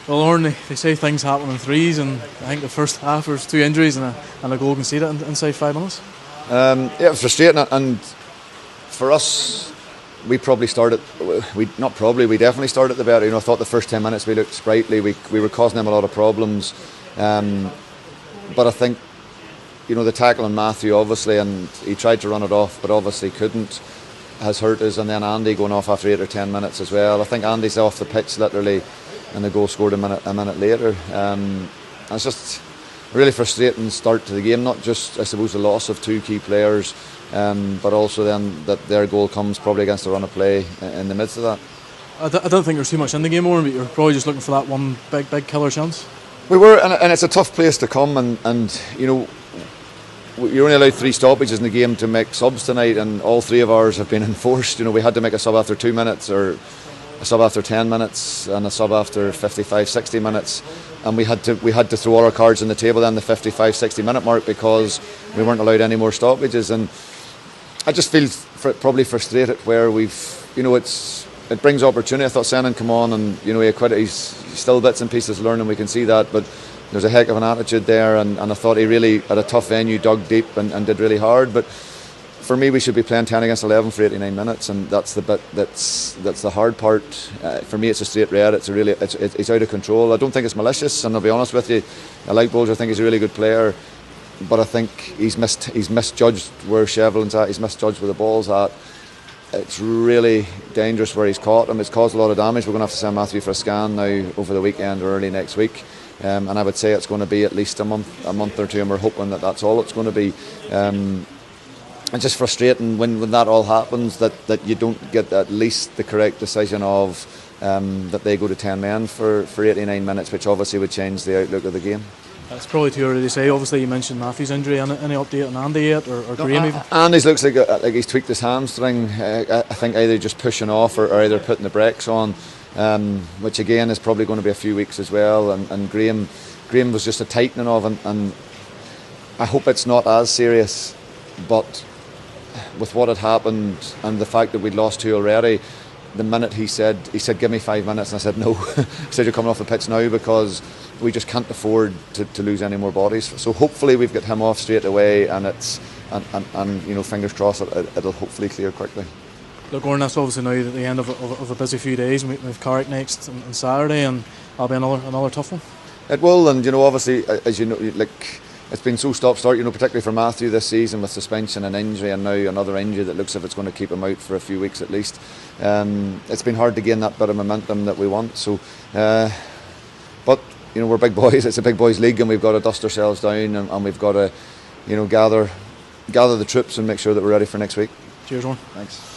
Well, Oran, they say things happen in threes, and I think the first half there's 2 injuries and a goal conceded inside 5 minutes. Yeah, it was frustrating, and for us, we probably started. We definitely started the better. I thought the first 10 minutes we looked sprightly. We were causing them a lot of problems, but I think the tackle on Matthew, obviously, and he tried to run it off, but obviously couldn't, has hurt us. And then Andy going off after 8 or 10 minutes as well. I think Andy's off the pitch literally, and the goal scored a minute later. And it's just a really frustrating start to the game. Not just, I suppose, the loss of 2 key players, but also then that their goal comes probably against a run of play in the midst of that. I don't think there's too much in the game, Oran, but you're probably just looking for that one big killer chance. We were, and it's a tough place to come, and you're only allowed 3 stoppages in the game to make subs tonight, and all 3 of ours have been enforced. We had to make a sub after 2 minutes, or a sub after 10 minutes, and a sub after 55, 60 minutes, and we had to throw all our cards on the table then the 55, 60 minute mark, because we weren't allowed any more stoppages. And I just feel probably frustrated where it brings opportunity. I thought Senan come on, and he's still bits and pieces learning, we can see that, but there's a heck of an attitude there, and I thought he really, at a tough venue, dug deep and did really hard. But for me, we should be playing 10 against 11 for 89 minutes, and that's the bit that's the hard part. For me, it's a straight red. It's out of control. I don't think it's malicious, and I'll be honest with you, I like Bolger. I think he's a really good player, but I think he's misjudged where Shevlin's at. He's misjudged where the ball's at. It's really dangerous where he's caught him. It's caused a lot of damage. We're going to have to send Matthew for a scan now over the weekend or early next week. And I would say it's going to be at least a month or 2, and we're hoping that that's all it's going to be. It's just frustrating when that all happens, that you don't get at least the correct decision of that they go to 10 men for 89 minutes, which obviously would change the outlook of the game. It's probably too early to say. Obviously, you mentioned Matthew's injury. Any update on Andy yet, or Graham even? Andy's looks like he's tweaked his hamstring. I think either just pushing off or either putting the brakes on, which again is probably going to be a few weeks as well. And Graham was just a tightening of, and I hope it's not as serious. But with what had happened and the fact that we'd lost 2 already, the minute he said give me 5 minutes, and I said no. He said, you're coming off the pitch now, because we just can't afford to lose any more bodies. So hopefully we've got him off straight away, and fingers crossed it'll hopefully clear quickly. Look, Oran, that's obviously now the end of a busy few days. We have Carrick next on Saturday, and that'll be another tough one. It will, and obviously, as you know, it's been so stop-start, particularly for Matthew this season, with suspension and injury, and now another injury that looks as if it's going to keep him out for a few weeks at least. It's been hard to gain that bit of momentum that we want. So, but we're big boys. It's a big boys league, and we've got to dust ourselves down, and we've got to, gather the troops and make sure that we're ready for next week. Cheers, Oran. Thanks.